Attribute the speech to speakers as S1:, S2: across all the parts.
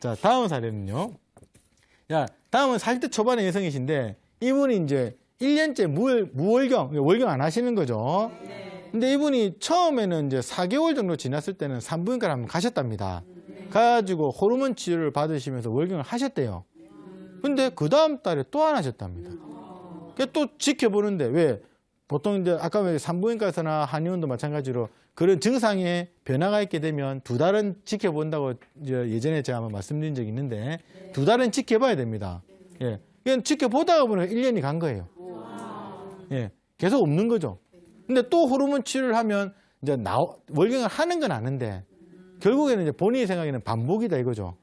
S1: 자, 다음 사례는요. 야, 다음은 40대 초반의 여성이신데 이분이 이제 1년째 무월경, 월경 안 하시는 거죠. 근데 이분이 처음에는 이제 4개월 정도 지났을 때는 산부인과를 한번 가셨답니다. 가가지고 호르몬 치료를 받으시면서 월경을 하셨대요. 근데 그 다음 달에 또 안 하셨답니다. 또 지켜보는데 왜? 보통 이제 아까 산부인과에서나 한의원도 마찬가지로 그런 증상에 변화가 있게 되면 2달은 지켜본다고 이제 예전에 제가 한번 말씀드린 적이 있는데 2달은 지켜봐야 됩니다. 예. 그냥 지켜보다가 보니까 1년이 간 거예요. 예. 계속 없는 거죠. 근데 또 호르몬 치료를 하면 이제 월경을 하는 건 아는데 결국에는 이제 본인이 생각에는 반복이다 이거죠.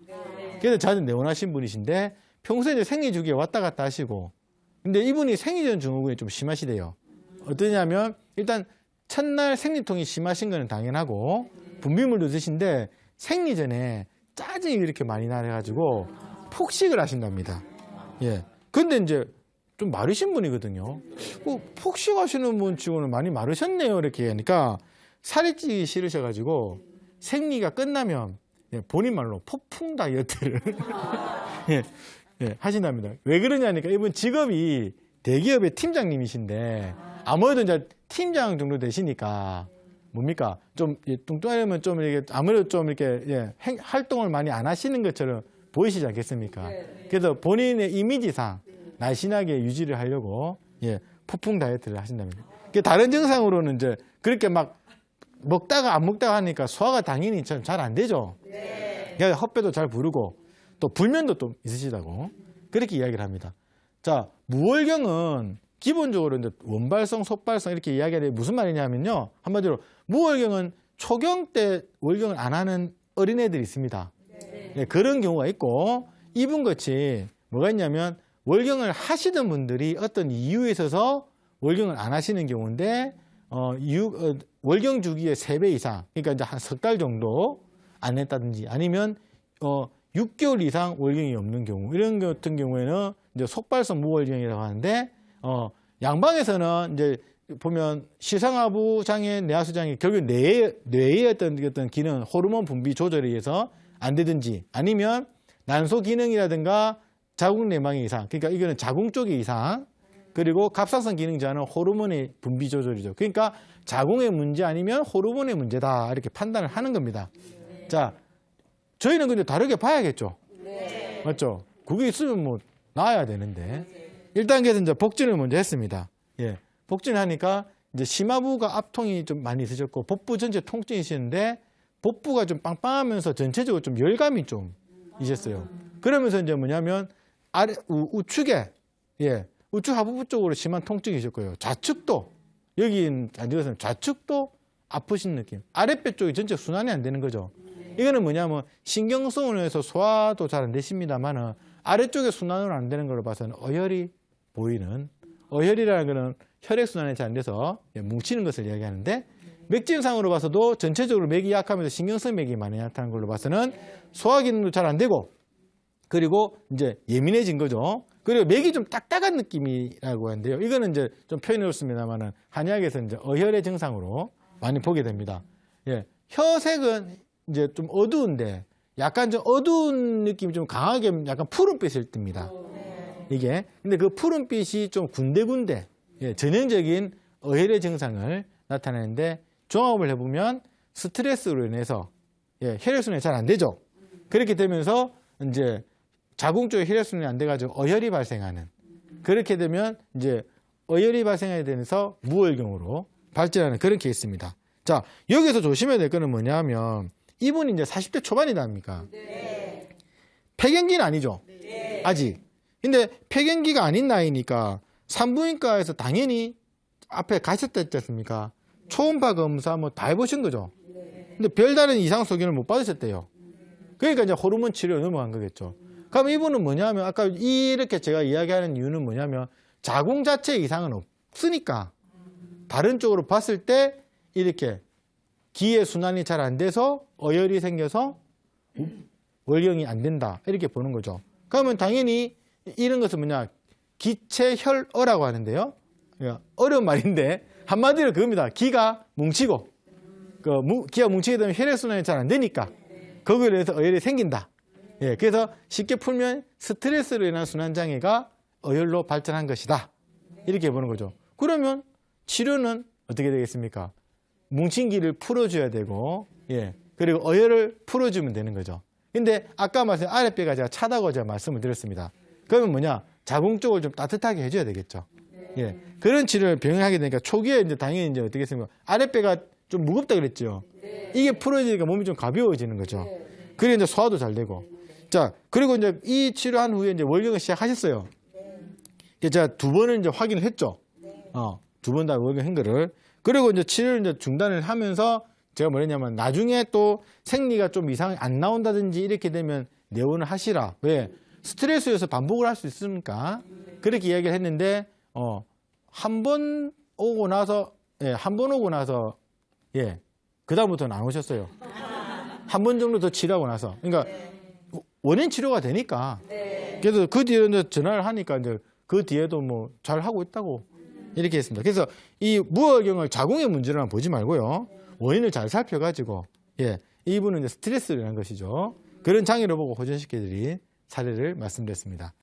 S1: 그래서 자주 내원하신 분이신데 평소에 이제 생리 주기에 왔다 갔다 하시고 근데 이분이 생리 전 증후군이 좀 심하시대요. 어떠냐면 일단 첫날 생리통이 심하신 거는 당연하고 분비물도 드신데 생리 전에 짜증이 이렇게 많이 나가지고 폭식을 하신답니다. 예. 근데 이제 좀 마르신 분이거든요. 폭식하시는 분 치고는 많이 마르셨네요. 이렇게 하니까 살이 찌기 싫으셔가지고 생리가 끝나면 본인 말로 폭풍 다이어트를 예, 예, 하신답니다. 왜 그러냐니까 이분 직업이 대기업의 팀장님이신데 아무래도 이제 팀장 정도 되시니까 뭡니까 좀 뚱뚱하면 좀 이렇게 아무래도 좀 이렇게 활동을 많이 안 하시는 것처럼 보이시지 않겠습니까? 그래서 본인의 이미지상 날씬하게 유지를 하려고 폭풍 다이어트를 하신답니다. 다른 증상으로는 이제 그렇게 막 먹다가 안 먹다가 하니까 소화가 당연히 잘 안 되죠. 헛배도 잘 부르고 또 불면도 또 있으시다고 그렇게 이야기를 합니다. 자, 무월경은 기본적으로 이제 원발성, 속발성 이렇게 이야기하는데 무슨 말이냐면요. 한마디로 무월경은 초경 때 월경을 안 하는 어린애들이 있습니다. 네, 그런 경우가 있고 이분같이 뭐가 있냐면 월경을 하시던 분들이 어떤 이유에 있어서 월경을 안 하시는 경우인데 월경 주기의 3배 이상 그러니까 이제 한 석 달 정도 안 했다든지 아니면 6개월 이상 월경이 없는 경우 이런 같은 경우에는 이제 속발성 무월경이라고 하는데 양방에서는 이제 보면 시상하부 장애, 내하수 장애 결국 뇌의 어떤 기능, 호르몬 분비 조절에 의해서 안 되든지 아니면 난소 기능이라든가 자궁 내막의 이상, 그러니까 이거는 자궁 쪽의 이상, 그리고 갑상선 기능 저하는 호르몬의 분비 조절이죠. 그러니까 자궁의 문제 아니면 호르몬의 문제다 이렇게 판단을 하는 겁니다. 자, 저희는 근데 다르게 봐야겠죠. 맞죠? 그게 있으면 뭐 나아야 되는데 1단계에서 이제 복진을 먼저 했습니다. 예, 복진을 하니까 이제 심하부가 압통이 좀 많이 있으셨고 복부 전체 통증이 있으셨는데 복부가 좀 빵빵하면서 전체적으로 좀 열감이 좀 있었어요. 그러면서 이제 뭐냐면 아래 우측에 우측 하부부 쪽으로 심한 통증이 있었고요. 좌측도 여기는 안 되어서 좌측도 아프신 느낌. 아랫배 쪽이 전체 순환이 안 되는 거죠. 이거는 뭐냐면 신경성으로 해서 소화도 잘 안 되십니다만은 아래쪽에 순환으로 안 되는 걸로 봐서는 어혈이 보이는 어혈이라는 거는 혈액순환이 잘 안 돼서 뭉치는 것을 이야기하는데 맥진상으로 봐서도 전체적으로 맥이 약하면서 신경성 맥이 많이 나타나는 걸로 봐서는 소화 기능도 잘 안 되고 그리고 이제 예민해진 거죠. 그리고 맥이 좀 딱딱한 느낌이라고 하는데요. 이거는 이제 좀 표현해 줬습니다만은 한의학에서 이제 어혈의 증상으로 많이 보게 됩니다. 예. 혀색은 이제 좀 어두운데 약간 좀 어두운 느낌이 좀 강하게 약간 푸른빛일 뜹니다. 이게. 근데 그 푸른빛이 좀 군데군데 전형적인 어혈의 증상을 나타내는데 종합을 해보면 스트레스로 인해서 혈액순환이 잘 안 되죠. 그렇게 되면서 이제 자궁 쪽에 혈액순환이 안 돼가지고 어혈이 발생하는 그렇게 되면 이제 어혈이 발생하게 되면서 무월경으로 발전하는 그런 케이스입니다. 자, 여기서 조심해야 될 거는 뭐냐면 이분이 이제 40대 초반이다 아닙니까? 네. 폐경기는 아니죠. 네. 아직. 근데 폐경기가 아닌 나이니까 산부인과에서 당연히 앞에 가셨다 했지 않습니까? 초음파 검사 뭐 다 해보신 거죠. 근데 별다른 이상 소견을 못 받으셨대요. 그러니까 이제 호르몬 치료에 넘어간 거겠죠. 그럼 이분은 뭐냐면 아까 이렇게 제가 이야기하는 이유는 뭐냐면 자궁 자체 이상은 없으니까 다른 쪽으로 봤을 때 이렇게 기의 순환이 잘 안 돼서 어혈이 생겨서 월경이 안 된다 이렇게 보는 거죠. 그러면 당연히 이런 것은 뭐냐 기체혈어라고 하는데요. 어려운 말인데 한마디로 그겁니다. 기가 뭉치고 기가 뭉치게 되면 혈액순환이 잘 안 되니까 거기에 대해서 어혈이 생긴다. 예, 그래서 쉽게 풀면 스트레스로 인한 순환장애가 어혈로 발전한 것이다. 이렇게 보는 거죠. 그러면 치료는 어떻게 되겠습니까? 뭉친 기를 풀어줘야 되고, 예, 그리고 어혈을 풀어주면 되는 거죠. 근데 아까 말씀 아랫배가 제가 차다고 제가 말씀을 드렸습니다. 그러면 뭐냐? 자궁 쪽을 좀 따뜻하게 해줘야 되겠죠. 예, 그런 치료를 병행하게 되니까 초기에 이제 당연히 이제 어떻게 했습니까? 아랫배가 좀 무겁다 그랬죠. 이게 풀어지니까 몸이 좀 가벼워지는 거죠. 그래 이제 소화도 잘 되고. 자, 그리고 이제 이 치료한 후에 이제 월경을 시작하셨어요. 제가 2번을 이제 확인을 했죠. 2번 다 월경한 거를. 그리고 이제 치료를 이제 중단을 하면서 제가 뭐랬냐면 나중에 또 생리가 좀 이상이 안 나온다든지 이렇게 되면 내원을 하시라. 왜? 스트레스여서 반복을 할 수 있으니까. 그렇게 이야기를 했는데, 한 번 오고 나서, 예, 한 번 오고 나서, 예, 그다음부터는 안 오셨어요. 한 번 정도 더 치료하고 나서. 그러니까 원인 치료가 되니까. 그래서 그 뒤에 이제 전화를 하니까 이제 그 뒤에도 뭐 잘 하고 있다고 이렇게 했습니다. 그래서 이 무월경을 자궁의 문제로만 보지 말고요. 원인을 잘 살펴가지고, 예, 이분은 이제 스트레스를 한 것이죠. 그런 장애를 보고 호전시켜드린 사례를 말씀드렸습니다.